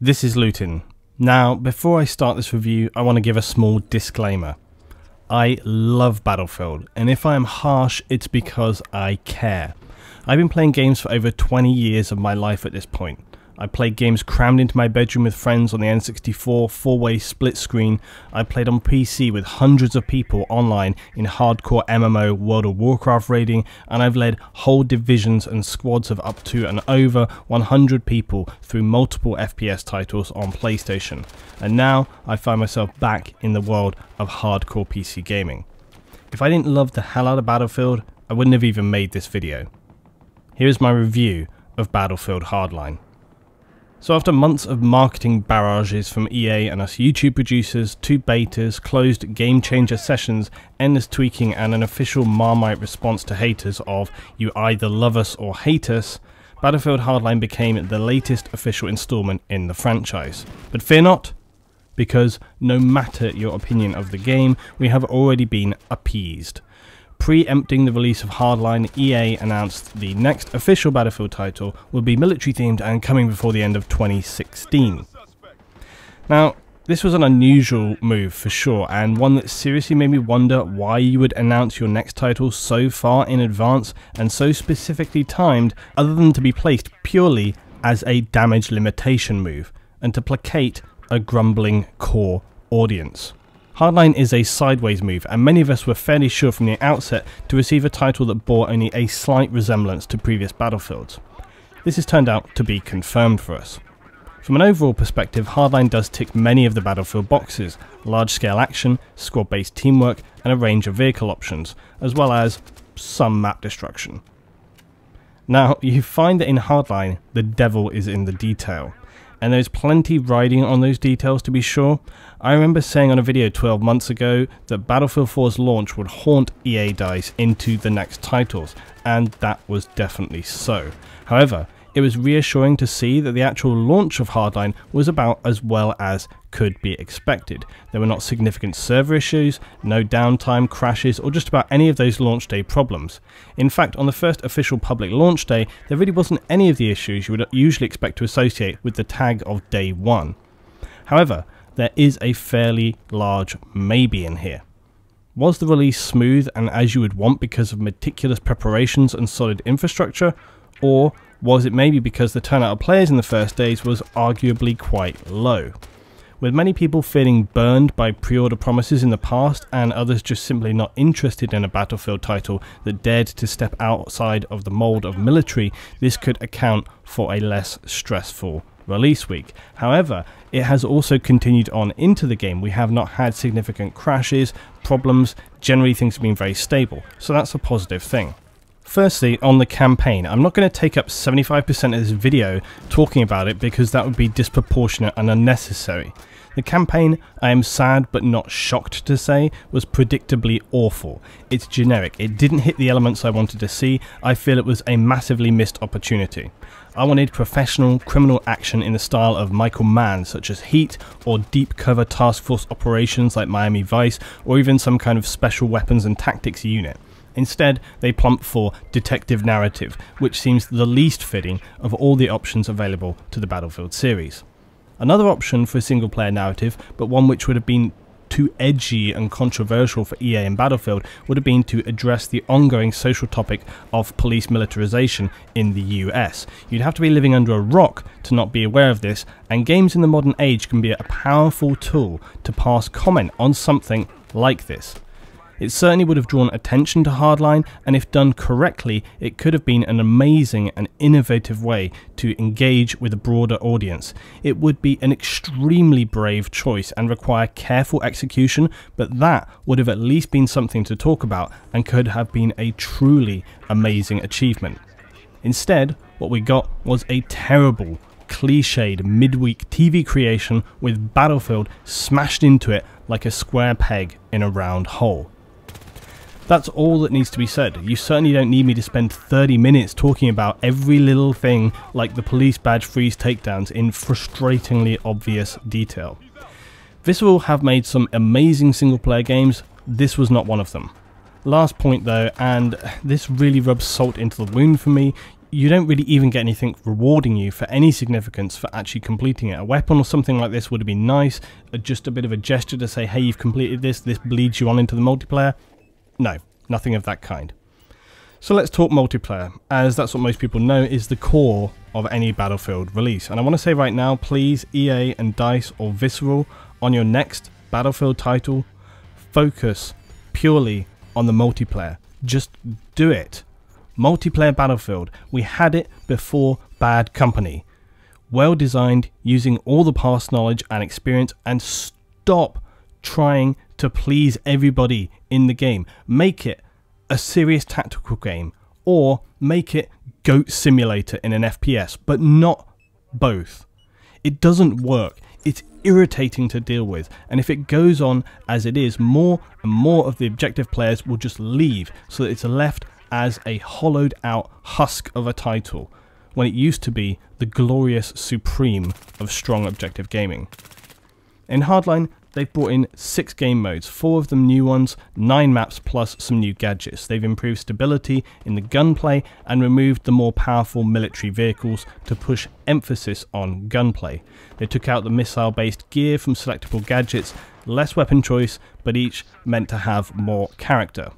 This is Luetin. Now, before I start this review, I want to give a small disclaimer. I love Battlefield, and if I am harsh, it's because I care. I've been playing games for over 20 years of my life at this point. I played games crammed into my bedroom with friends on the N64 4-way split screen. I played on PC with hundreds of people online in hardcore MMO World of Warcraft raiding, and I've led whole divisions and squads of up to and over 100 people through multiple FPS titles on PlayStation. And now I find myself back in the world of hardcore PC gaming. If I didn't love the hell out of Battlefield, I wouldn't have even made this video. Here is my review of Battlefield Hardline. So after months of marketing barrages from EA and us YouTube producers, 2 betas, closed game changer sessions, endless tweaking and an official Marmite response to haters of "you either love us or hate us," Battlefield Hardline became the latest official installment in the franchise. But fear not, because no matter your opinion of the game, we have already been appeased. Preempting the release of Hardline, EA announced the next official Battlefield title will be military themed and coming before the end of 2016. Now, this was an unusual move for sure, and one that seriously made me wonder why you would announce your next title so far in advance and so specifically timed, other than to be placed purely as a damage limitation move and to placate a grumbling core audience. Hardline is a sideways move, and many of us were fairly sure from the outset to receive a title that bore only a slight resemblance to previous Battlefields. This has turned out to be confirmed for us. From an overall perspective, Hardline does tick many of the Battlefield boxes: large-scale action, squad-based teamwork, and a range of vehicle options, as well as some map destruction. Now, you find that in Hardline, the devil is in the detail. And there's plenty riding on those details, to be sure. I remember saying on a video 12 months ago that Battlefield 4's launch would haunt EA DICE into the next titles, and that was definitely so. However, it was reassuring to see that the actual launch of Hardline was about as well as could be expected. There were not significant server issues, no downtime, crashes, or just about any of those launch day problems. In fact, on the first official public launch day, there really wasn't any of the issues you would usually expect to associate with the tag of day one. However, there is a fairly large maybe in here. Was the release smooth and as you would want because of meticulous preparations and solid infrastructure, or was it maybe because the turnout of players in the first days was arguably quite low? With many people feeling burned by pre-order promises in the past and others just simply not interested in a Battlefield title that dared to step outside of the mould of military, this could account for a less stressful release week. However, it has also continued on into the game. We have not had significant crashes, problems, generally things have been very stable, so that's a positive thing. Firstly, on the campaign, I'm not going to take up 75% of this video talking about it because that would be disproportionate and unnecessary. The campaign, I am sad but not shocked to say, was predictably awful. It's generic, it didn't hit the elements I wanted to see. I feel it was a massively missed opportunity. I wanted professional criminal action in the style of Michael Mann, such as Heat, or deep cover task force operations like Miami Vice, or even some kind of special weapons and tactics unit. Instead, they plump for detective narrative, which seems the least fitting of all the options available to the Battlefield series. Another option for a single player narrative, but one which would have been too edgy and controversial for EA and Battlefield, would have been to address the ongoing social topic of police militarization in the US. You'd have to be living under a rock to not be aware of this, and games in the modern age can be a powerful tool to pass comment on something like this. It certainly would have drawn attention to Hardline, and if done correctly, it could have been an amazing and innovative way to engage with a broader audience. It would be an extremely brave choice and require careful execution, but that would have at least been something to talk about and could have been a truly amazing achievement. Instead, what we got was a terrible, cliched midweek TV creation with Battlefield smashed into it like a square peg in a round hole. That's all that needs to be said. You certainly don't need me to spend 30 minutes talking about every little thing like the police badge freeze takedowns in frustratingly obvious detail. Visceral have made some amazing single player games, this was not one of them. Last point though, and this really rubs salt into the wound for me, you don't really even get anything rewarding you for any significance for actually completing it. A weapon or something like this would have been nice, just a bit of a gesture to say, hey, you've completed this bleeds you on into the multiplayer. No, nothing of that kind. So let's talk multiplayer, as that's what most people know is the core of any Battlefield release. And I want to say right now, please, EA and DICE or Visceral, on your next Battlefield title, focus purely on the multiplayer. Just do it. Multiplayer Battlefield, we had it before Bad Company. Well designed, using all the past knowledge and experience, and stop trying to please everybody in the game. Make it a serious tactical game, or make it Goat Simulator in an FPS, but not both. It doesn't work. It's irritating to deal with, and if it goes on as it is, more and more of the objective players will just leave, so that it's left as a hollowed out husk of a title, when it used to be the glorious supreme of strong objective gaming. In Hardline, they've brought in 6 game modes, 4 of them new ones, 9 maps plus some new gadgets. They've improved stability in the gunplay and removed the more powerful military vehicles to push emphasis on gunplay. They took out the missile-based gear from selectable gadgets, less weapon choice, but each meant to have more character.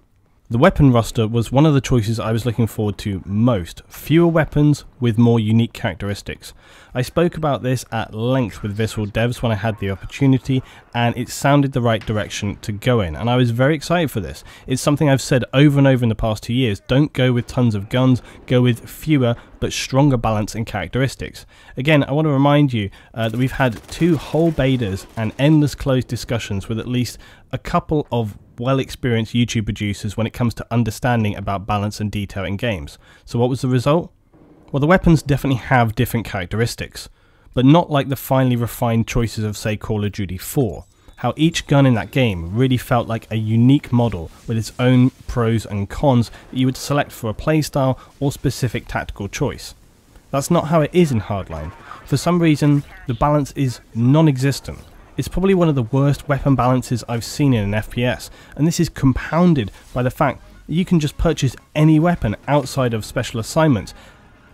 The weapon roster was one of the choices I was looking forward to most. Fewer weapons with more unique characteristics. I spoke about this at length with Visceral devs when I had the opportunity, and it sounded the right direction to go in, and I was very excited for this. It's something I've said over and over in the past 2 years. Don't go with tons of guns, go with fewer but stronger balance and characteristics. Again, I want to remind you that we've had 2 whole betas and endless closed discussions with at least a couple of well-experienced YouTube producers when it comes to understanding about balance and detail in games. So what was the result? Well, the weapons definitely have different characteristics, but not like the finely refined choices of, say, Call of Duty 4. How each gun in that game really felt like a unique model with its own pros and cons that you would select for a playstyle or specific tactical choice. That's not how it is in Hardline. For some reason, the balance is non-existent. It's probably one of the worst weapon balances I've seen in an FPS, and this is compounded by the fact that you can just purchase any weapon outside of special assignments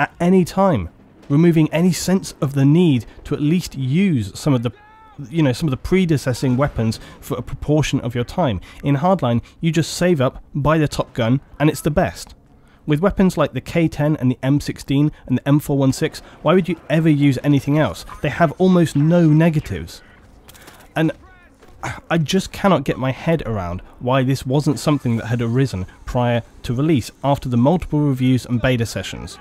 at any time, removing any sense of the need to at least use some of the predecessing weapons for a proportion of your time. In Hardline, you just save up, buy the top gun, and it's the best. With weapons like the K10 and the M16 and the M416, why would you ever use anything else? They have almost no negatives. And I just cannot get my head around why this wasn't something that had arisen prior to release after the multiple reviews and beta sessions.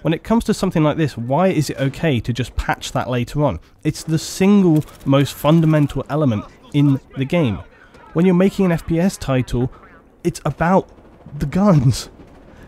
When it comes to something like this, why is it okay to just patch that later on? It's the single most fundamental element in the game. When you're making an FPS title, it's about the guns.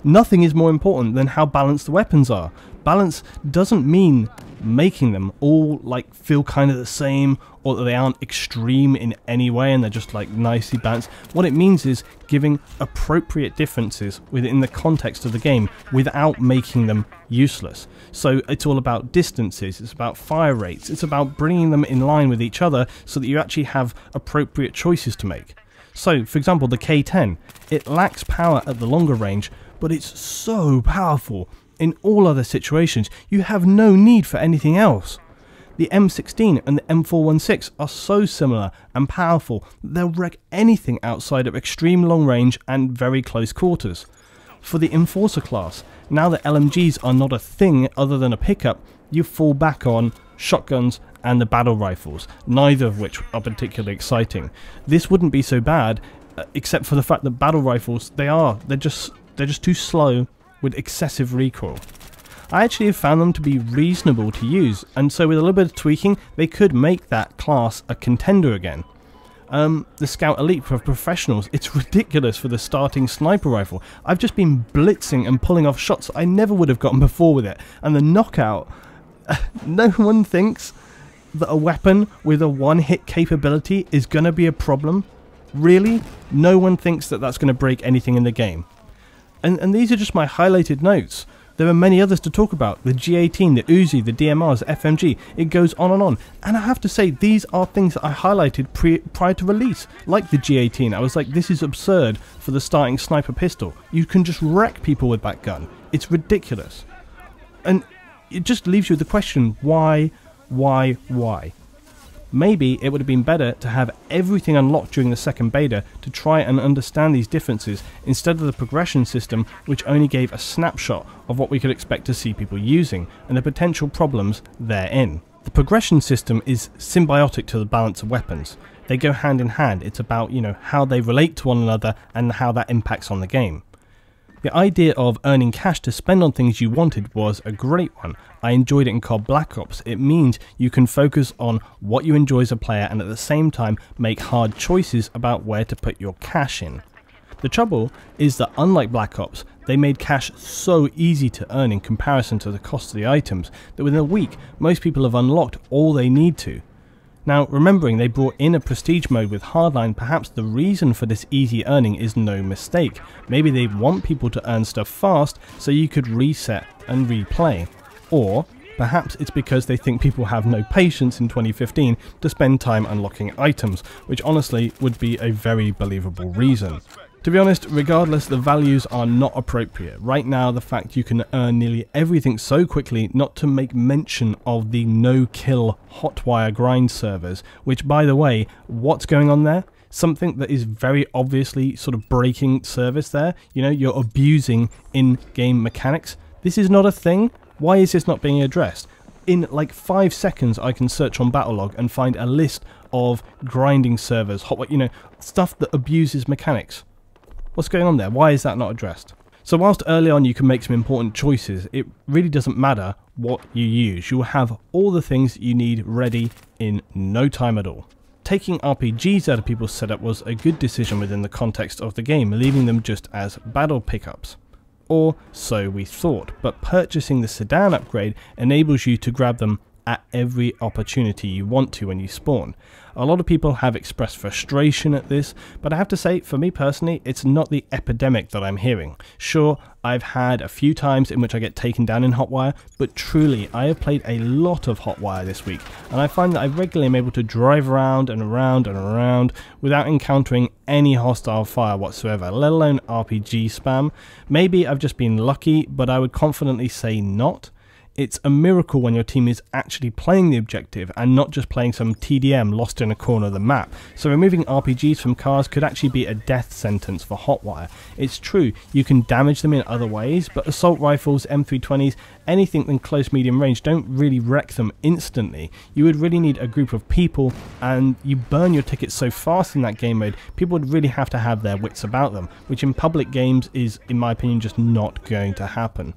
Nothing is more important than how balanced the weapons are. Balance doesn't mean making them all like feel kind of the same, or that they aren't extreme in any way and they're just like nicely balanced. What it means is giving appropriate differences within the context of the game without making them useless. So it's all about distances, it's about fire rates, it's about bringing them in line with each other so that you actually have appropriate choices to make. So for example, the K10, it lacks power at the longer range, but it's so powerful in all other situations. You have no need for anything else. The M16 and the M416 are so similar and powerful that they'll wreck anything outside of extreme long range and very close quarters. For the Enforcer class, now that LMGs are not a thing other than a pickup, you fall back on shotguns and the battle rifles, neither of which are particularly exciting. This wouldn't be so bad, except for the fact that battle rifles, they're just too slow with excessive recoil. I actually have found them to be reasonable to use, and so with a little bit of tweaking, they could make that class a contender again. The Scout Elite for professionals, it's ridiculous for the starting sniper rifle. I've just been blitzing and pulling off shots I never would have gotten before with it, and the knockout, no one thinks that a weapon with a one-hit capability is going to be a problem. Really? No one thinks that that's going to break anything in the game. And these are just my highlighted notes. There are many others to talk about. The G18, the Uzi, the DMRs, the FMG, it goes on and on. And I have to say, these are things that I highlighted prior to release. Like the G18, I was like, this is absurd for the starting sniper pistol. You can just wreck people with that gun. It's ridiculous. And it just leaves you with the question, why? Maybe it would have been better to have everything unlocked during the second beta to try and understand these differences instead of the progression system, which only gave a snapshot of what we could expect to see people using and the potential problems therein. The progression system is symbiotic to the balance of weapons. They go hand in hand. It's about, how they relate to one another and how that impacts on the game. The idea of earning cash to spend on things you wanted was a great one. I enjoyed it in COD Black Ops. It means you can focus on what you enjoy as a player and at the same time make hard choices about where to put your cash in. The trouble is that unlike Black Ops, they made cash so easy to earn in comparison to the cost of the items that within a week most people have unlocked all they need to. Now, remembering they brought in a prestige mode with Hardline, perhaps the reason for this easy earning is no mistake. Maybe they want people to earn stuff fast so you could reset and replay. Or perhaps it's because they think people have no patience in 2015 to spend time unlocking items, which honestly would be a very believable reason. To be honest, regardless, the values are not appropriate. Right now, the fact you can earn nearly everything so quickly, not to make mention of the no-kill Hotwire grind servers, which, by the way, what's going on there? Something that is very obviously sort of breaking service there. You're abusing in-game mechanics. This is not a thing. Why is this not being addressed? In like 5 seconds, I can search on Battlelog and find a list of grinding servers, Hotwire, stuff that abuses mechanics. What's going on there? Why is that not addressed? So whilst early on you can make some important choices, it really doesn't matter what you use. You'll have all the things you need ready in no time at all. Taking RPGs out of people's setup was a good decision within the context of the game, leaving them just as battle pickups. Or so we thought, but purchasing the sedan upgrade enables you to grab them at every opportunity you want to when you spawn. A lot of people have expressed frustration at this, but I have to say, for me personally, it's not the epidemic that I'm hearing. Sure, I've had a few times in which I get taken down in Hotwire, but truly, I have played a lot of Hotwire this week, and I find that I regularly am able to drive around and around and around without encountering any hostile fire whatsoever, let alone RPG spam. Maybe I've just been lucky, but I would confidently say not. It's a miracle when your team is actually playing the objective and not just playing some TDM lost in a corner of the map. So removing RPGs from cars could actually be a death sentence for Hotwire. It's true, you can damage them in other ways, but assault rifles, M320s, anything in close medium range don't really wreck them instantly. You would really need a group of people, and you burn your tickets so fast in that game mode, people would really have to have their wits about them, which in public games is, in my opinion, just not going to happen.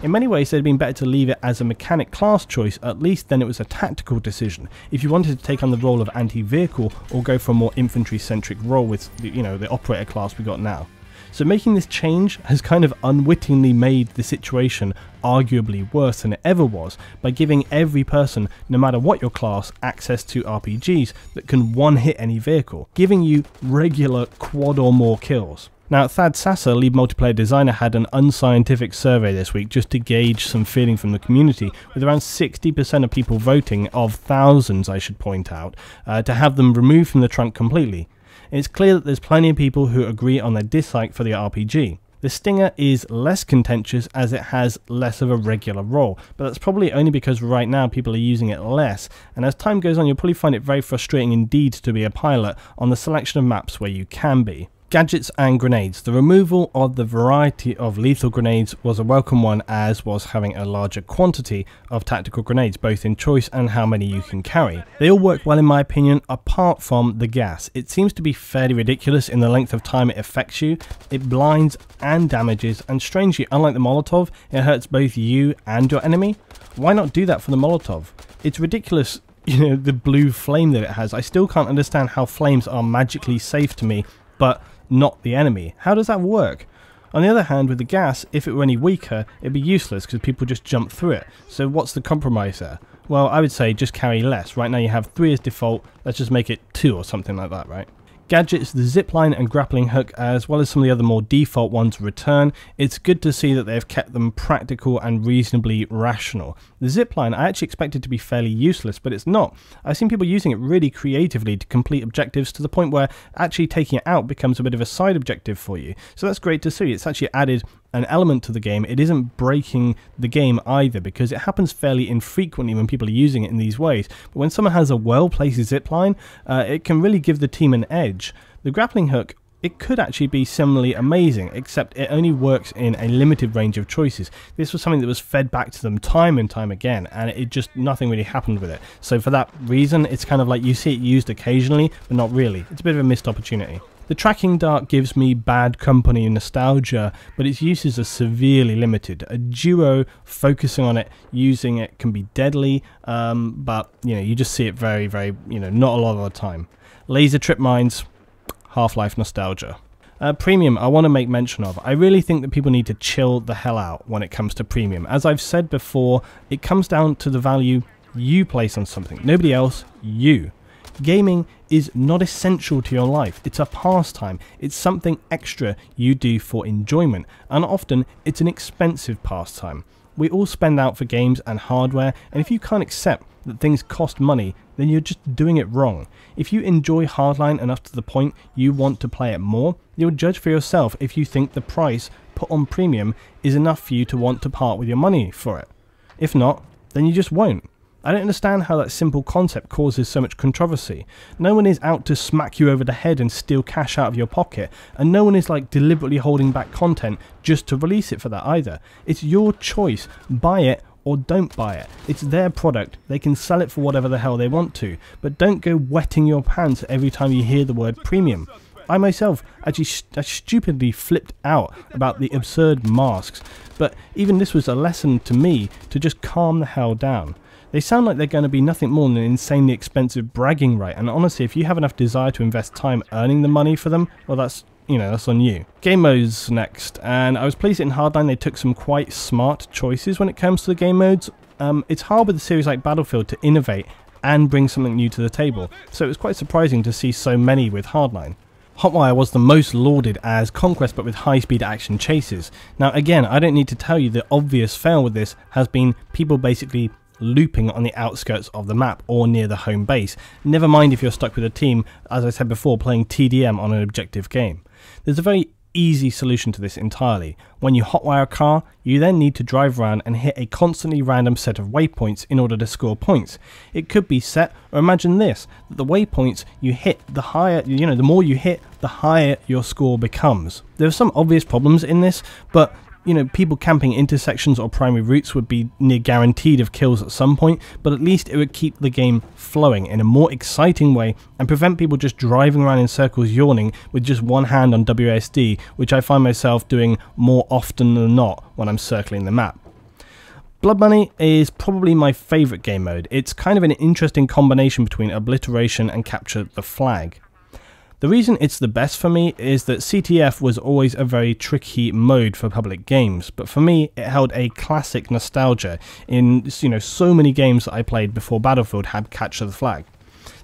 In many ways, it had been better to leave it as a mechanic class choice, at least then it was a tactical decision. If you wanted to take on the role of anti-vehicle or go for a more infantry-centric role with the operator class we got now. So making this change has kind of unwittingly made the situation arguably worse than it ever was by giving every person, no matter what your class, access to RPGs that can one-hit any vehicle, giving you regular quad or more kills. Now, Thad Sasser, lead multiplayer designer, had an unscientific survey this week just to gauge some feeling from the community, with around 60% of people voting, of thousands I should point out, to have them removed from the trunk completely. It's clear that there's plenty of people who agree on their dislike for the RPG. The Stinger is less contentious as it has less of a regular role, but that's probably only because right now people are using it less, and as time goes on you'll probably find it very frustrating indeed to be a pilot on the selection of maps where you can be. Gadgets and grenades. The removal of the variety of lethal grenades was a welcome one, as was having a larger quantity of tactical grenades, both in choice and how many you can carry. They all work well in my opinion, apart from the gas. It seems to be fairly ridiculous in the length of time it affects you. It blinds and damages, and strangely, unlike the Molotov, it hurts both you and your enemy. Why not do that for the Molotov? It's ridiculous, the blue flame that it has. I still can't understand how flames are magically safe to me, but not the enemy. How does that work? On the other hand, with the gas, if it were any weaker, it'd be useless because people just jump through it. So what's the compromise there? Well, I would say just carry less. Right now you have 3 as default, let's just make it 2 or something like that, right? Gadgets, the zipline and grappling hook, as well as some of the other more default ones, return. It's good to see that they've kept them practical and reasonably rational. The zipline I actually expected to be fairly useless, but it's not. I've seen people using it really creatively to complete objectives to the point where actually taking it out becomes a bit of a side objective for you. So that's great to see. It's actually added an element to the game, it isn't breaking the game either, because it happens fairly infrequently when people are using it in these ways. But when someone has a well-placed zipline, it can really give the team an edge. The grappling hook, it could actually be similarly amazing, except it only works in a limited range of choices. This was something that was fed back to them time and time again, and it just, nothing really happened with it. So for that reason, it's kind of like you see it used occasionally, but not really. It's a bit of a missed opportunity. The tracking dart gives me Bad Company nostalgia, but its uses are severely limited. A duo focusing on it, using it, can be deadly, but you just see it very, very, not a lot of the time. Laser trip mines, Half-Life nostalgia. Premium, I want to make mention of. I really think that people need to chill the hell out when it comes to premium. As I've said before, it comes down to the value you place on something. Nobody else, you. Gaming is not essential to your life. It's a pastime. It's something extra you do for enjoyment, and often it's an expensive pastime. We all spend out for games and hardware, and if you can't accept that things cost money, then you're just doing it wrong. If you enjoy Hardline enough to the point you want to play it more, you'll judge for yourself if you think the price put on premium is enough for you to want to part with your money for it. If not, then you just won't. I don't understand how that simple concept causes so much controversy. No one is out to smack you over the head and steal cash out of your pocket, and no one is like deliberately holding back content just to release it for that either. It's your choice. Buy it or don't buy it. It's their product. They can sell it for whatever the hell they want to, but don't go wetting your pants every time you hear the word premium. I myself actually stupidly flipped out about the absurd masks, but even this was a lesson to me to just calm the hell down. They sound like they're going to be nothing more than an insanely expensive bragging right, and honestly, if you have enough desire to invest time earning the money for them, well, that's on you. Game modes next, and I was pleased in Hardline they took some quite smart choices when it comes to the game modes. It's hard with a series like Battlefield to innovate and bring something new to the table, so it was quite surprising to see so many with Hardline. Hotwire was the most lauded as Conquest, but with high-speed action chases. Now again, I don't need to tell you the obvious fail with this has been people basically looping on the outskirts of the map or near the home base. Never mind if you're stuck with a team, as I said before, playing TDM on an objective game. There's a very easy solution to this entirely. When you hotwire a car, you then need to drive around and hit a constantly random set of waypoints in order to score points. It could be set, or imagine this, that the waypoints you hit, the higher, the more you hit, the higher your score becomes. There are some obvious problems in this, but people camping intersections or primary routes would be near guaranteed of kills at some point, but at least it would keep the game flowing in a more exciting way and prevent people just driving around in circles yawning with just one hand on WASD, which I find myself doing more often than not when I'm circling the map. Blood Money is probably my favourite game mode. It's kind of an interesting combination between obliteration and capture the flag. The reason it's the best for me is that CTF was always a very tricky mode for public games, but for me it held a classic nostalgia in so many games that I played before Battlefield had Capture the Flag.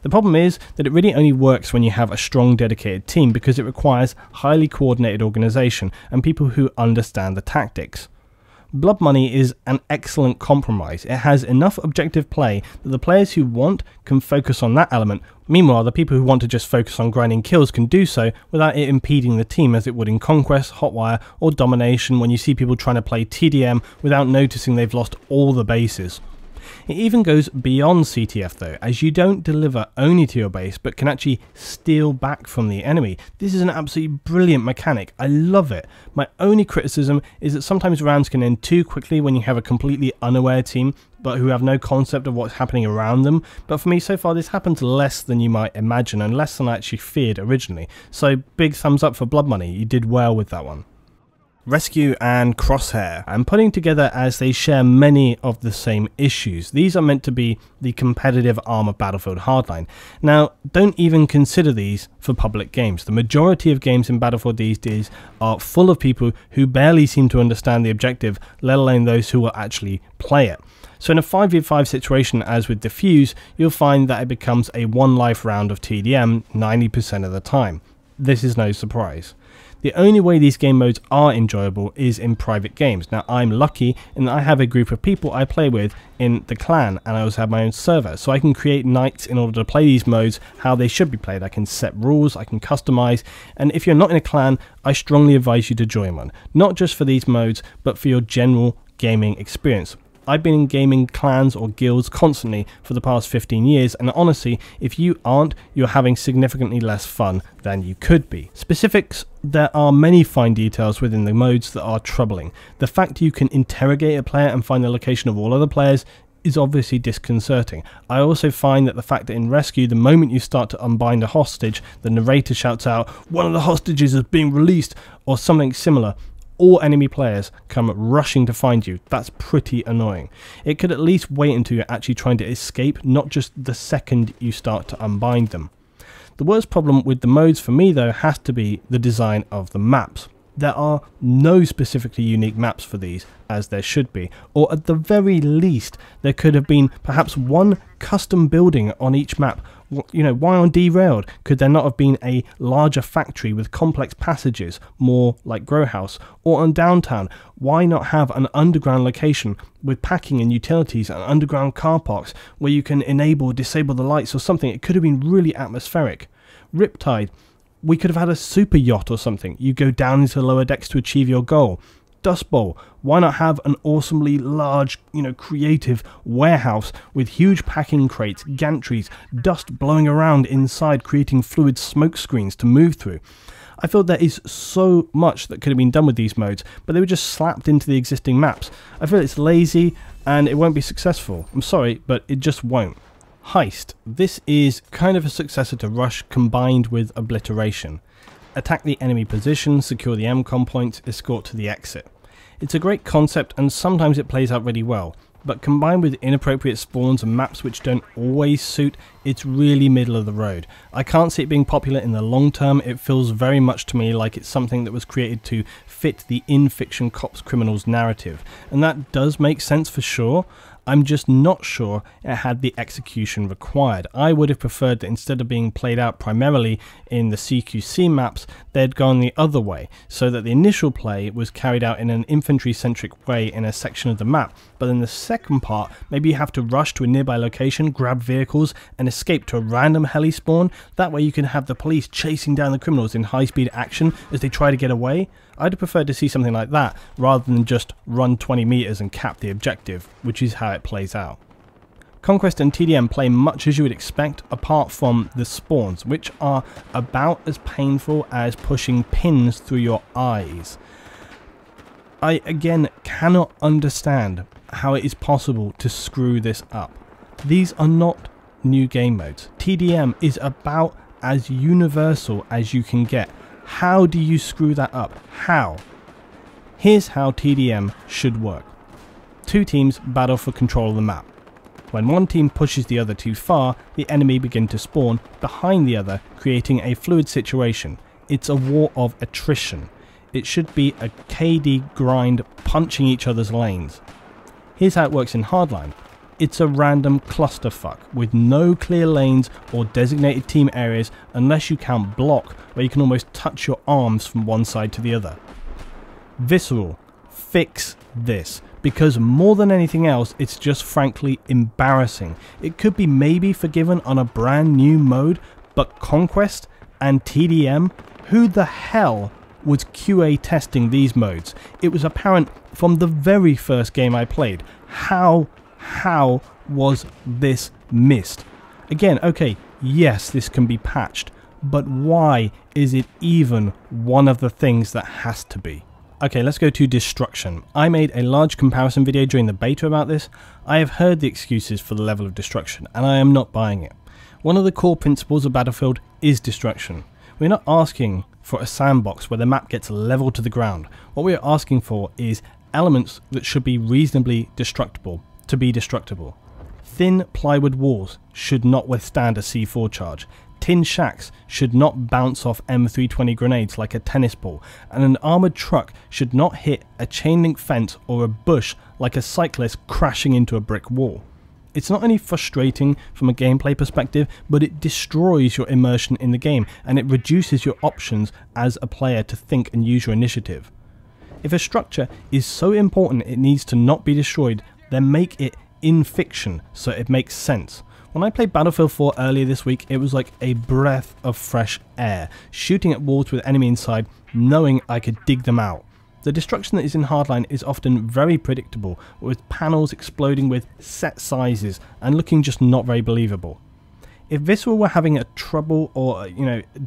The problem is that it really only works when you have a strong dedicated team, because it requires highly coordinated organisation and people who understand the tactics. Blood Money is an excellent compromise. It has enough objective play that the players who want can focus on that element. Meanwhile, the people who want to just focus on grinding kills can do so without it impeding the team, as it would in Conquest, Hotwire or Domination, when you see people trying to play TDM without noticing they've lost all the bases. It even goes beyond CTF though, as you don't deliver only to your base, but can actually steal back from the enemy. This is an absolutely brilliant mechanic. I love it. My only criticism is that sometimes rounds can end too quickly when you have a completely unaware team, but who have no concept of what's happening around them. But for me, so far, this happens less than you might imagine, and less than I actually feared originally. So big thumbs up for Blood Money. You did well with that one. Rescue and Crosshair, I'm putting together as they share many of the same issues. These are meant to be the competitive arm of Battlefield Hardline. Now, don't even consider these for public games. The majority of games in Battlefield these days are full of people who barely seem to understand the objective, let alone those who will actually play it. So in a 5v5 situation as with Defuse, you'll find that it becomes a one life round of TDM 90% of the time. This is no surprise. The only way these game modes are enjoyable is in private games. Now, I'm lucky in that I have a group of people I play with in the clan, and I also have my own server, so I can create nights in order to play these modes how they should be played. I can set rules, I can customize, and if you're not in a clan, I strongly advise you to join one. Not just for these modes, but for your general gaming experience. I've been in gaming clans or guilds constantly for the past 15 years, and honestly, if you aren't, you're having significantly less fun than you could be. Specifics, there are many fine details within the modes that are troubling. The fact you can interrogate a player and find the location of all other players is obviously disconcerting. I also find that the fact that in Rescue, the moment you start to unbind a hostage, the narrator shouts out, "One of the hostages is being released," or something similar. All enemy players come rushing to find you. That's pretty annoying. It could at least wait until you're actually trying to escape, not just the second you start to unbind them. The worst problem with the modes for me though has to be the design of the maps. There are no specifically unique maps for these, as there should be, or at the very least there could have been perhaps one custom building on each map. You know, why on Derailed could there not have been a larger factory with complex passages, more like Grow House? Or on Downtown, why not have an underground location with packing and utilities and underground car parks where you can enable or disable the lights or something? It could have been really atmospheric. Riptide, we could have had a super yacht or something. You go down into the lower decks to achieve your goal. Dust Bowl, why not have an awesomely large, creative warehouse with huge packing crates, gantries, dust blowing around inside, creating fluid smoke screens to move through. I feel there is so much that could have been done with these modes, but they were just slapped into the existing maps. I feel it's lazy and it won't be successful. I'm sorry, but it just won't. Heist. This is kind of a successor to Rush combined with Obliteration. Attack the enemy position, secure the MCOM point, escort to the exit. It's a great concept and sometimes it plays out really well, but combined with inappropriate spawns and maps which don't always suit, it's really middle of the road. I can't see it being popular in the long term. It feels very much to me like it's something that was created to fit the in-fiction cops criminals narrative, and that does make sense for sure. I'm just not sure it had the execution required. I would have preferred that instead of being played out primarily in the CQC maps, they'd gone the other way, so that the initial play was carried out in an infantry-centric way in a section of the map, but in the second part, maybe you have to rush to a nearby location, grab vehicles, and escape to a random heli spawn. That way you can have the police chasing down the criminals in high-speed action as they try to get away. I'd have preferred to see something like that, rather than just run 20 meters and cap the objective, which is how it plays out. Conquest and TDM play much as you would expect, apart from the spawns, which are about as painful as pushing pins through your eyes. I again cannot understand how it is possible to screw this up. These are not new game modes. TDM is about as universal as you can get. How do you screw that up? How? Here's how TDM should work. Two teams battle for control of the map. When one team pushes the other too far, the enemy begin to spawn behind the other, creating a fluid situation. It's a war of attrition. It should be a KD grind, punching each other's lanes. Here's how it works in Hardline. It's a random clusterfuck with no clear lanes or designated team areas unless you count block, where you can almost touch your arms from one side to the other. Visceral, fix this, because more than anything else it's just frankly embarrassing. It could be maybe forgiven on a brand new mode, but Conquest and TDM, who the hell was QA testing these modes? It was apparent from the very first game I played. How was this missed? Again, okay, yes, this can be patched, but why is it even one of the things that has to be? Okay, let's go to destruction. I made a large comparison video during the beta about this. I have heard the excuses for the level of destruction, and I am not buying it. One of the core principles of Battlefield is destruction. We're not asking for a sandbox where the map gets leveled to the ground. What we're asking for is elements that should be reasonably destructible to be destructible. Thin plywood walls should not withstand a C4 charge. Tin shacks should not bounce off M320 grenades like a tennis ball, and an armoured truck should not hit a chain link fence or a bush like a cyclist crashing into a brick wall. It's not only frustrating from a gameplay perspective, but it destroys your immersion in the game, and it reduces your options as a player to think and use your initiative. If a structure is so important it needs to not be destroyed, then make it in fiction so it makes sense. When I played Battlefield 4 earlier this week, it was like a breath of fresh air, shooting at walls with enemy inside, knowing I could dig them out. The destruction that is in Hardline is often very predictable, with panels exploding with set sizes and looking just not very believable. If Visceral were having a trouble or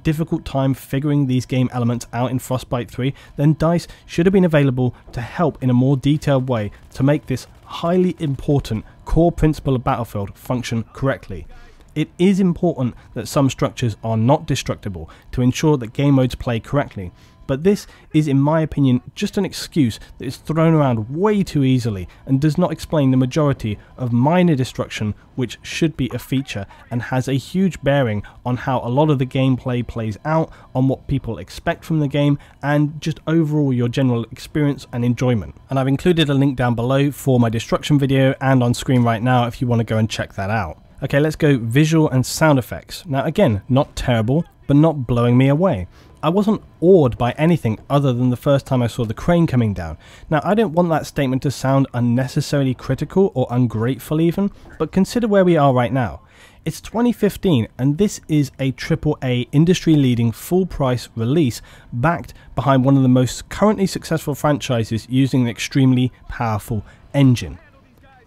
difficult time figuring these game elements out in Frostbite 3, then DICE should have been available to help in a more detailed way to make this highly important core principle of Battlefield function correctly. It is important that some structures are not destructible to ensure that game modes play correctly, but this is, in my opinion, just an excuse that is thrown around way too easily and does not explain the majority of minor destruction, which should be a feature and has a huge bearing on how a lot of the gameplay plays out, on what people expect from the game, and just overall your general experience and enjoyment. And I've included a link down below for my destruction video and on screen right now if you want to go and check that out. Okay, let's go visual and sound effects. Now again, not terrible, but not blowing me away. I wasn't awed by anything other than the first time I saw the crane coming down. Now, I don't want that statement to sound unnecessarily critical or ungrateful even, but consider where we are right now. It's 2015 and this is a AAA industry-leading full-price release backed behind one of the most currently successful franchises using an extremely powerful engine.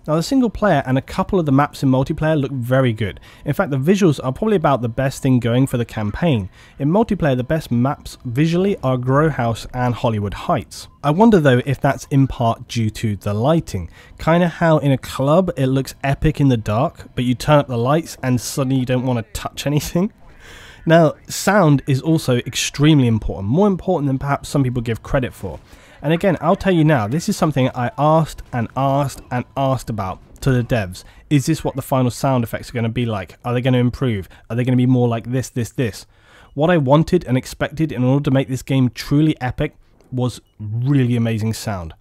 Now, the single player and a couple of the maps in multiplayer look very good. In fact, the visuals are probably about the best thing going for the campaign. In multiplayer, the best maps visually are Grow House and Hollywood Heights. I wonder though if that's in part due to the lighting. Kinda how in a club it looks epic in the dark, but you turn up the lights and suddenly you don't want to touch anything. Now, sound is also extremely important, more important than perhaps some people give credit for. And again, I'll tell you now, this is something I asked about to the devs. Is this what the final sound effects are going to be like? Are they going to improve? Are they going to be more like this? What I wanted and expected in order to make this game truly epic was really amazing sound.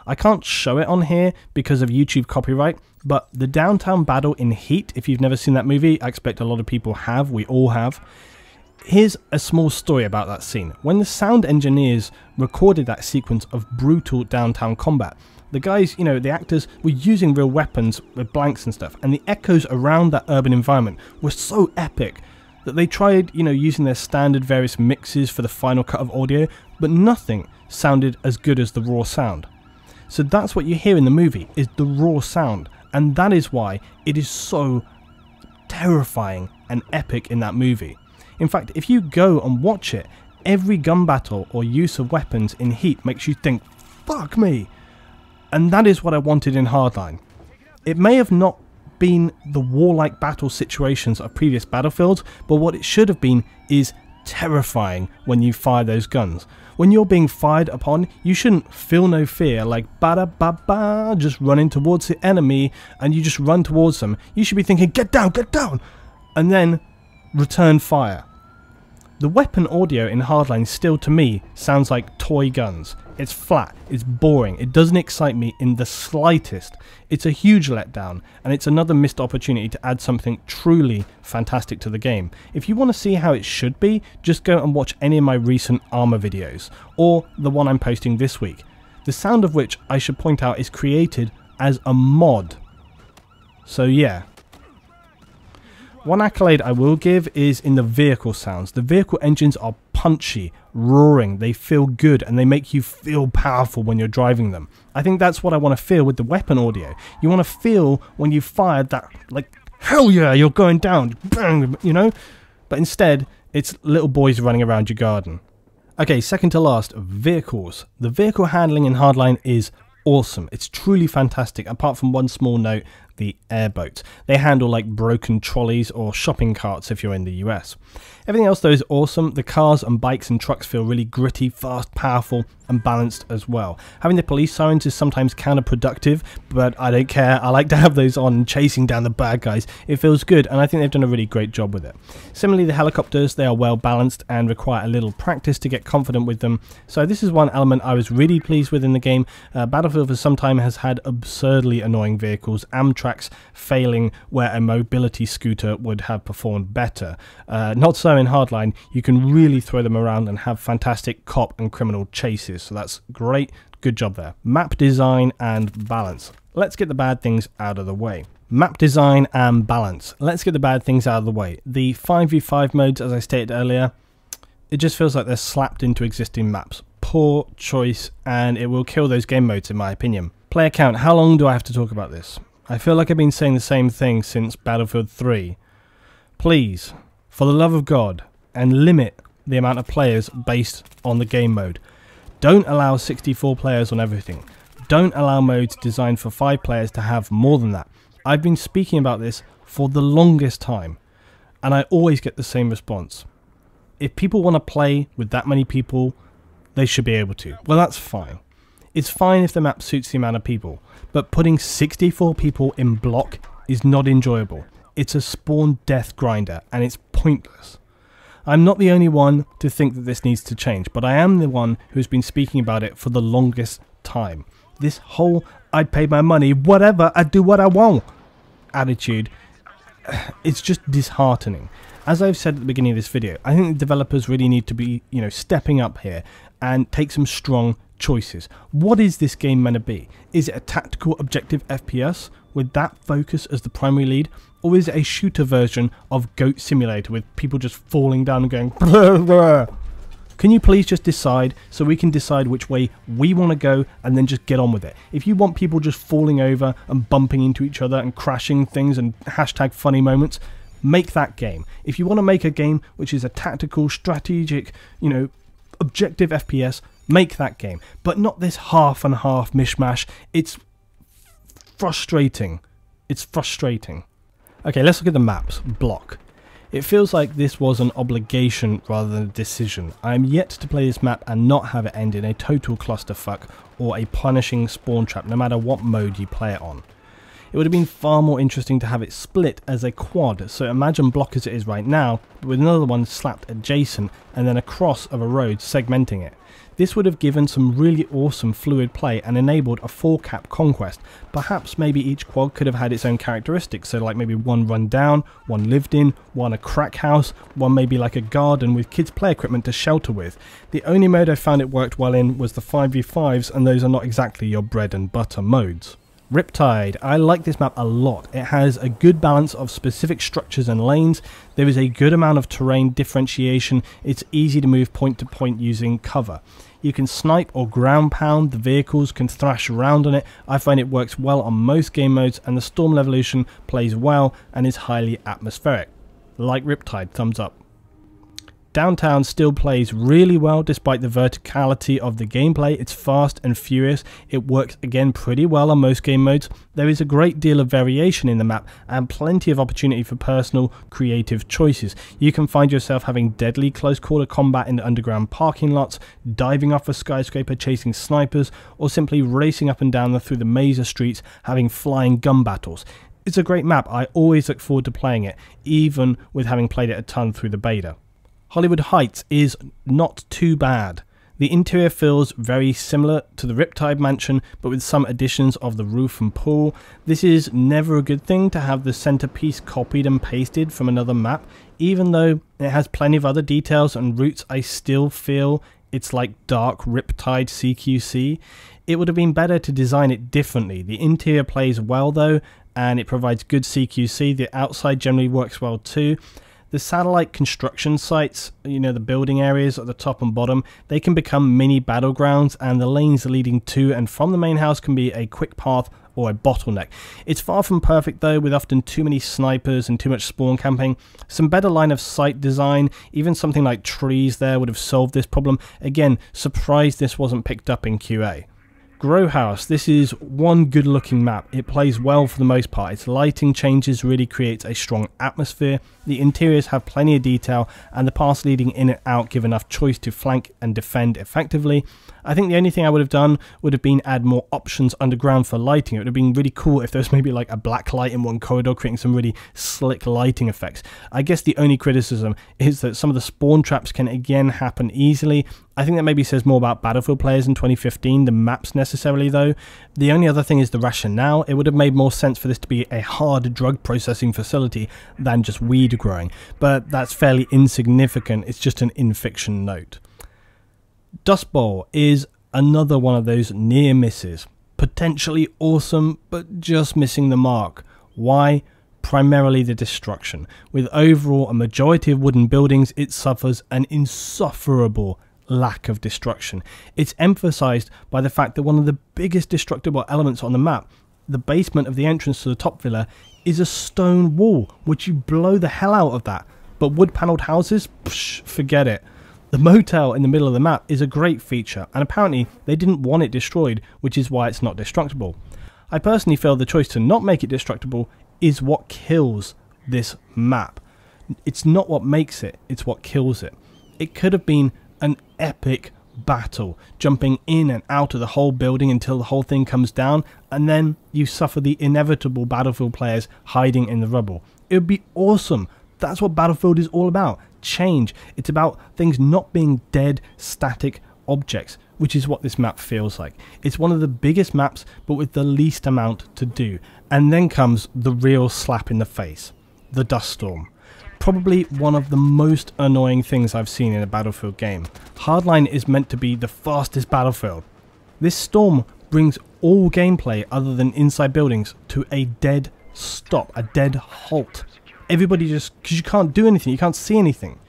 I can't show it on here because of YouTube copyright, but the downtown battle in Heat, if you've never seen that movie, I expect a lot of people have, we all have. Here's a small story about that scene. When the sound engineers recorded that sequence of brutal downtown combat, the guys, the actors were using real weapons with blanks and stuff, and the echoes around that urban environment were so epic that they tried, using their standard various mixes for the final cut of audio, but nothing sounded as good as the raw sound. So that's what you hear in the movie, is the raw sound, and that is why it is so terrifying and epic in that movie. In fact, if you go and watch it, every gun battle or use of weapons in Heat makes you think, fuck me. And that is what I wanted in Hardline. It may have not been the warlike battle situations of previous Battlefields, but what it should have been is terrifying when you fire those guns. When you're being fired upon, you shouldn't feel no fear, like ba-da-ba-ba, just running towards the enemy and you just run towards them. You should be thinking, get down, and then return fire. The weapon audio in Hardline still, to me, sounds like toy guns. It's flat, it's boring, it doesn't excite me in the slightest. It's a huge letdown, and it's another missed opportunity to add something truly fantastic to the game. If you want to see how it should be, just go and watch any of my recent armor videos, or the one I'm posting this week. The sound of which, I should point out, is created as a mod. So yeah. One accolade I will give is in the vehicle sounds. The vehicle engines are punchy, roaring, they feel good, and they make you feel powerful when you're driving them. I think that's what I want to feel with the weapon audio. You want to feel when you fired that, like, hell yeah, you're going down, bang, But instead, it's little boys running around your garden. Okay, second to last, vehicles. The vehicle handling in Hardline is awesome. It's truly fantastic, apart from one small note, the airboats. They handle like broken trolleys or shopping carts if you're in the US. Everything else though is awesome. The cars and bikes and trucks feel really gritty, fast, powerful and balanced as well. Having the police sirens is sometimes counterproductive, but I don't care. I like to have those on chasing down the bad guys. It feels good and I think they've done a really great job with it. Similarly, the helicopters, they are well balanced and require a little practice to get confident with them. So this is one element I was really pleased with in the game. Battlefield for some time has had absurdly annoying vehicles. Amtrak tracks failing where a mobility scooter would have performed better. Not so in Hardline. You can really throw them around and have fantastic cop and criminal chases, so that's great. Good job there. Map design and balance. Let's get the bad things out of the way. Map design and balance. Let's get the bad things out of the way. The 5v5 modes, as I stated earlier, it just feels like they're slapped into existing maps. Poor choice, and it will kill those game modes in my opinion. Player count. How long do I have to talk about this? I feel like I've been saying the same thing since Battlefield 3. Please, for the love of God, and limit the amount of players based on the game mode. Don't allow 64 players on everything. Don't allow modes designed for 5 players to have more than that. I've been speaking about this for the longest time, and I always get the same response. If people want to play with that many people, they should be able to. Well, that's fine. It's fine if the map suits the amount of people, but putting 64 people in block is not enjoyable. It's a spawn death grinder, and it's pointless. I'm not the only one to think that this needs to change, but I am the one who's been speaking about it for the longest time. This whole I paid my money, whatever, I do what I want attitude, it's just disheartening. As I've said at the beginning of this video, I think the developers really need to be, stepping up here and take some strong choices. What is this game meant to be? Is it a tactical objective FPS with that focus as the primary lead? Or is it a shooter version of Goat Simulator with people just falling down and going blah, blah? Can you please just decide so we can decide which way we want to go and then just get on with it? If you want people just falling over and bumping into each other and crashing things and hashtag funny moments, make that game. If you want to make a game which is a tactical, strategic, objective FPS, make that game. But not this half and half mishmash. It's frustrating. It's frustrating. Okay, let's look at the maps. Block. It feels like this was an obligation rather than a decision. I am yet to play this map and not have it end in a total clusterfuck or a punishing spawn trap, no matter what mode you play it on. It would have been far more interesting to have it split as a quad, so imagine block as it is right now, but with another one slapped adjacent and then a cross of a road segmenting it. This would have given some really awesome fluid play and enabled a 4-cap conquest. Perhaps maybe each quad could have had its own characteristics, so like maybe one run down, one lived in, one a crack house, one maybe like a garden with kids play equipment to shelter with. The only mode I found it worked well in was the 5v5s, and those are not exactly your bread and butter modes. Riptide. I like this map a lot. It has a good balance of specific structures and lanes. There is a good amount of terrain differentiation. It's easy to move point to point using cover. You can snipe or ground pound, the vehicles can thrash around on it. I find it works well on most game modes, and the Storm Revolution plays well and is highly atmospheric. Like Riptide, thumbs up. Downtown still plays really well despite the verticality of the gameplay. It's fast and furious. It works again pretty well on most game modes. There is a great deal of variation in the map and plenty of opportunity for personal creative choices. You can find yourself having deadly close quarter combat in the underground parking lots, diving off a skyscraper chasing snipers, or simply racing up and down through the maze of streets having flying gun battles. It's a great map. I always look forward to playing it, even with having played it a ton through the beta. Hollywood Heights is not too bad. The interior feels very similar to the Riptide mansion, but with some additions of the roof and pool. This is never a good thing to have the centerpiece copied and pasted from another map. Even though it has plenty of other details and routes, I still feel it's like dark Riptide CQC. It would have been better to design it differently. The interior plays well though, and it provides good CQC. The outside generally works well too. The satellite construction sites, the building areas at the top and bottom, they can become mini battlegrounds, and the lanes leading to and from the main house can be a quick path or a bottleneck. It's far from perfect though, with often too many snipers and too much spawn camping. Some better line of sight design, even something like trees there, would have solved this problem. Again, surprised this wasn't picked up in QA. Grow House. This is one good looking map. It plays well for the most part. Its lighting changes really creates a strong atmosphere. The interiors have plenty of detail, and the paths leading in and out give enough choice to flank and defend effectively. I think the only thing I would have done would have been add more options underground for lighting. It would have been really cool if there was maybe like a black light in one corridor creating some really slick lighting effects. I guess the only criticism is that some of the spawn traps can again happen easily. I think that maybe says more about Battlefield players in 2015 than maps necessarily though. The only other thing is the rationale. It would have made more sense for this to be a hard drug processing facility than just weed growing, but that's fairly insignificant. It's just an in-fiction note. Dust Bowl is another one of those near misses. Potentially awesome, but just missing the mark. Why? Primarily the destruction. With overall a majority of wooden buildings, it suffers an insufferable lack of destruction. It's emphasized by the fact that one of the biggest destructible elements on the map, the basement of the entrance to the top villa, is a stone wall, which you blow the hell out of that. But wood panelled houses? Psh, forget it. The motel in the middle of the map is a great feature, and apparently they didn't want it destroyed, which is why it's not destructible. I personally feel the choice to not make it destructible is what kills this map. It's not what makes it, it's what kills it. It could have been an epic battle, jumping in and out of the whole building until the whole thing comes down, and then you suffer the inevitable Battlefield players hiding in the rubble. It would be awesome. That's what Battlefield is all about. Change. It's about things not being dead, static objects, which is what this map feels like. It's one of the biggest maps, but with the least amount to do. And then comes the real slap in the face. The dust storm. Probably one of the most annoying things I've seen in a Battlefield game. Hardline is meant to be the fastest Battlefield. This storm brings all gameplay other than inside buildings to a dead stop, a dead halt. Everybody just, because you can't do anything, you can't see anything.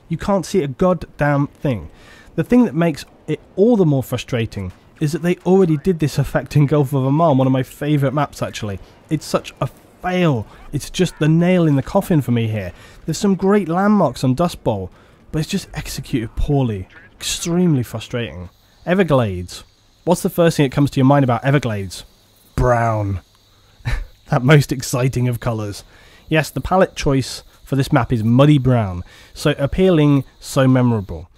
You can't see a goddamn thing. The thing that makes it all the more frustrating is that they already did this effect in Gulf of Oman, one of my favourite maps actually. It's such a fail. It's just the nail in the coffin for me here. There's some great landmarks on Dust Bowl, but it's just executed poorly. Extremely frustrating. Everglades. What's the first thing that comes to your mind about Everglades? Brown. That most exciting of colours. Yes, the palette choice for this map is muddy brown, so appealing, so memorable.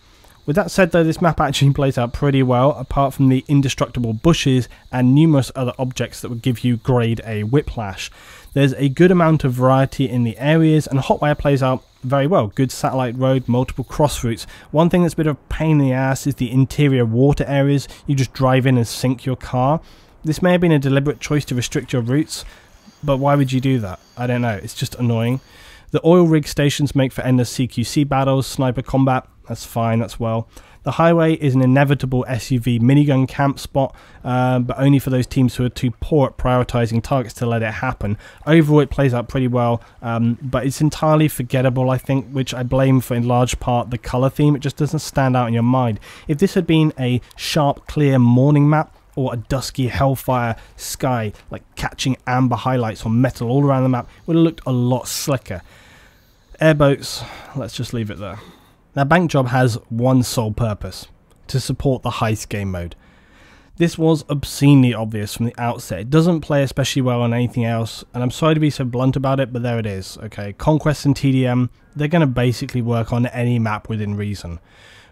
With that said though, this map actually plays out pretty well, apart from the indestructible bushes and numerous other objects that would give you grade A whiplash. There's a good amount of variety in the areas, and Hotwire plays out very well. Good satellite road, multiple cross routes. One thing that's a bit of a pain in the ass is the interior water areas. You just drive in and sink your car. This may have been a deliberate choice to restrict your routes, but why would you do that? I don't know, it's just annoying. The oil rig stations make for endless CQC battles, sniper combat, that's fine, that's well. The highway is an inevitable SUV minigun camp spot, but only for those teams who are too poor at prioritising targets to let it happen. Overall it plays out pretty well, but it's entirely forgettable I think, which I blame for in large part the colour theme. It just doesn't stand out in your mind. If this had been a sharp, clear morning map, or a dusky hellfire sky, like catching amber highlights on metal all around the map, would have looked a lot slicker. Airboats, let's just leave it there. Now Bank Job has one sole purpose, to support the Heist game mode. This was obscenely obvious from the outset. It doesn't play especially well on anything else, and I'm sorry to be so blunt about it, but there it is. Okay, Conquest and TDM, they're going to basically work on any map within reason.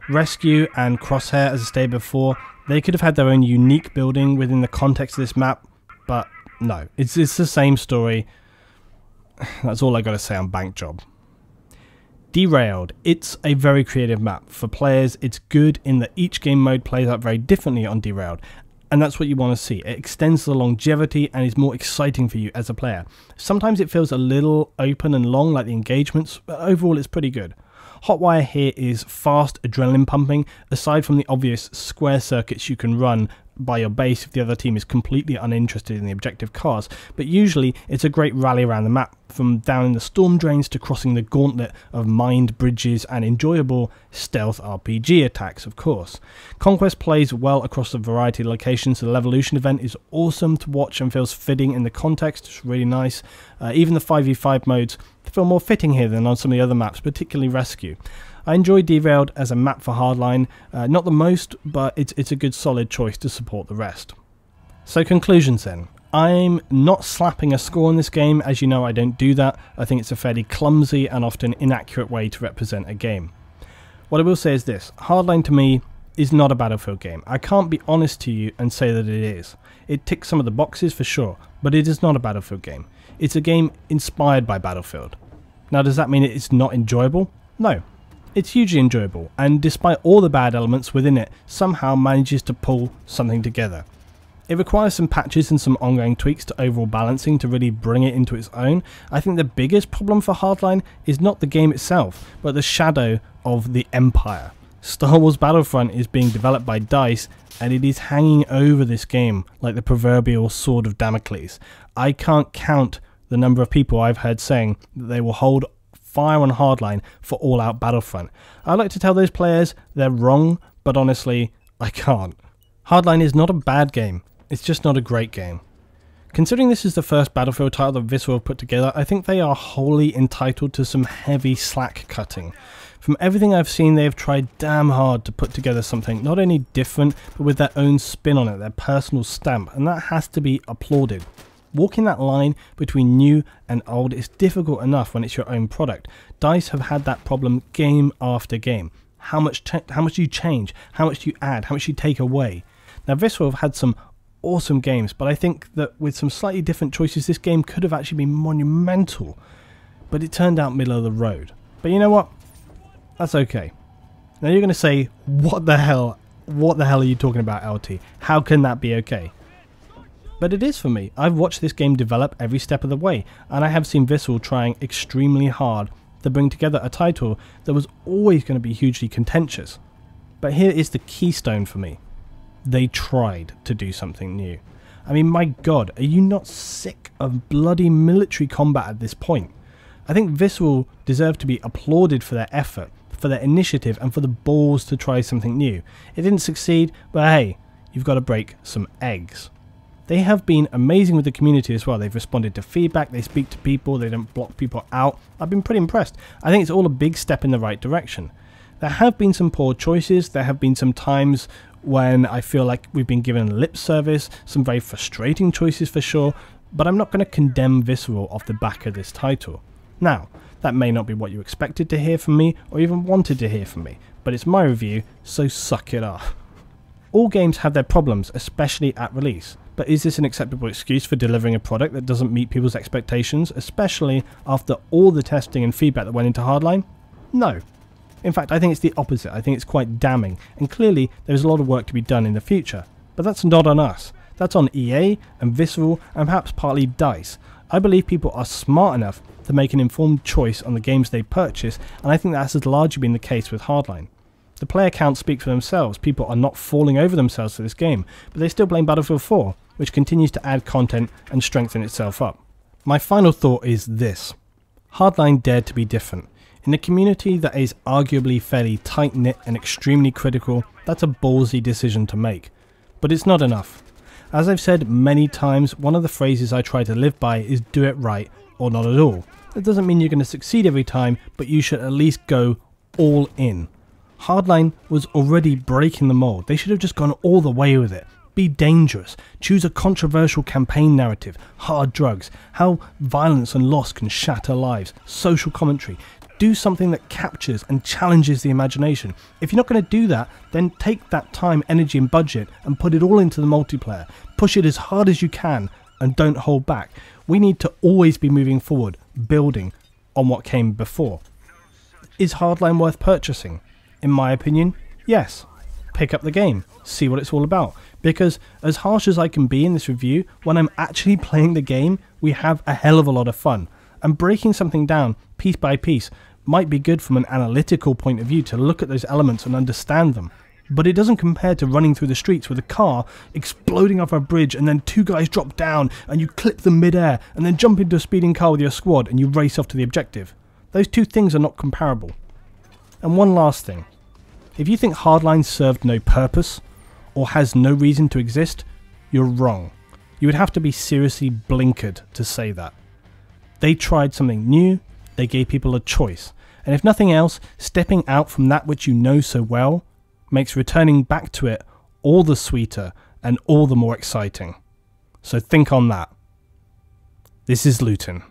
Rescue and Crosshair, as I stated before, they could have had their own unique building within the context of this map, but no, it's the same story. That's all I got to say on Bank Job. Derailed. It's a very creative map. For players, it's good in that each game mode plays out very differently on Derailed, and that's what you want to see. It extends the longevity and is more exciting for you as a player. Sometimes it feels a little open and long like the engagements, but overall it's pretty good. Hotwire here is fast adrenaline pumping, aside from the obvious square circuits you can run by your base if the other team is completely uninterested in the objective cars, but usually it's a great rally around the map, from down in the storm drains to crossing the gauntlet of mined bridges and enjoyable stealth RPG attacks, of course. Conquest plays well across a variety of locations. The Levolution event is awesome to watch and feels fitting in the context. It's really nice. Even the 5v5 modes feel more fitting here than on some of the other maps, particularly Rescue. I enjoy Derailed as a map for Hardline, not the most, but it's a good solid choice to support the rest. So conclusions then. I'm not slapping a score on this game, as you know I don't do that. I think it's a fairly clumsy and often inaccurate way to represent a game. What I will say is this: Hardline to me is not a Battlefield game. I can't be honest to you and say that it is. It ticks some of the boxes for sure, but it is not a Battlefield game. It's a game inspired by Battlefield. Now, does that mean it's not enjoyable? No. It's hugely enjoyable, and despite all the bad elements within it, somehow manages to pull something together. It requires some patches and some ongoing tweaks to overall balancing to really bring it into its own. I think the biggest problem for Hardline is not the game itself, but the shadow of the Empire. Star Wars Battlefront is being developed by DICE, and it is hanging over this game like the proverbial sword of Damocles. I can't count the number of people I've heard saying that they will hold fire on Hardline for all-out Battlefront. I like to tell those players they're wrong, but honestly, I can't. Hardline is not a bad game, it's just not a great game. Considering this is the first Battlefield title that Visceral have put together, I think they are wholly entitled to some heavy slack cutting. From everything I've seen, they have tried damn hard to put together something not only different, but with their own spin on it, their personal stamp, and that has to be applauded. Walking that line between new and old is difficult enough when it's your own product. DICE have had that problem game after game. How much do you change? How much do you add? How much do you take away? Now, Visceral have had some awesome games, but I think that with some slightly different choices, this game could have actually been monumental. But it turned out middle of the road. But you know what? That's okay. Now you're going to say, what the hell are you talking about, LT? How can that be okay? But it is for me. I've watched this game develop every step of the way, and I have seen Visceral trying extremely hard to bring together a title that was always going to be hugely contentious. But here is the keystone for me. They tried to do something new. I mean, my god, are you not sick of bloody military combat at this point? I think Visceral deserve to be applauded for their effort, for their initiative, and for the balls to try something new. It didn't succeed, but hey, you've got to break some eggs. They have been amazing with the community as well. They've responded to feedback, they speak to people, they don't block people out. I've been pretty impressed. I think it's all a big step in the right direction. There have been some poor choices, there have been some times when I feel like we've been given lip service, some very frustrating choices for sure, but I'm not going to condemn Visceral off the back of this title. Now, that may not be what you expected to hear from me, or even wanted to hear from me, but it's my review, so suck it up. All games have their problems, especially at release, but is this an acceptable excuse for delivering a product that doesn't meet people's expectations, especially after all the testing and feedback that went into Hardline? No. In fact, I think it's the opposite. I think it's quite damning, and clearly there's a lot of work to be done in the future. But that's not on us. That's on EA and Visceral and perhaps partly DICE. I believe people are smart enough to make an informed choice on the games they purchase, and I think that has largely been the case with Hardline. The player counts speak for themselves. People are not falling over themselves for this game, but they still blame Battlefield 4, which continues to add content and strengthen itself up. My final thought is this. Hardline dared to be different. In a community that is arguably fairly tight-knit and extremely critical, that's a ballsy decision to make. But it's not enough. As I've said many times, one of the phrases I try to live by is do it right or not at all. That doesn't mean you're going to succeed every time, but you should at least go all in. Hardline was already breaking the mold. They should have just gone all the way with it. Be dangerous. Choose a controversial campaign narrative. Hard drugs. How violence and loss can shatter lives. Social commentary. Do something that captures and challenges the imagination. If you're not going to do that, then take that time, energy and budget and put it all into the multiplayer. Push it as hard as you can and don't hold back. We need to always be moving forward, building on what came before. Is Hardline worth purchasing? In my opinion, yes. Pick up the game, see what it's all about. Because as harsh as I can be in this review, when I'm actually playing the game, we have a hell of a lot of fun. And breaking something down piece by piece might be good from an analytical point of view to look at those elements and understand them. But it doesn't compare to running through the streets with a car exploding off a bridge and then two guys drop down and you clip them mid-air and then jump into a speeding car with your squad and you race off to the objective. Those two things are not comparable. And one last thing. If you think Hardline served no purpose or has no reason to exist, you're wrong. You would have to be seriously blinkered to say that. They tried something new, they gave people a choice, and if nothing else, stepping out from that which you know so well makes returning back to it all the sweeter and all the more exciting. So think on that. This is Luetin.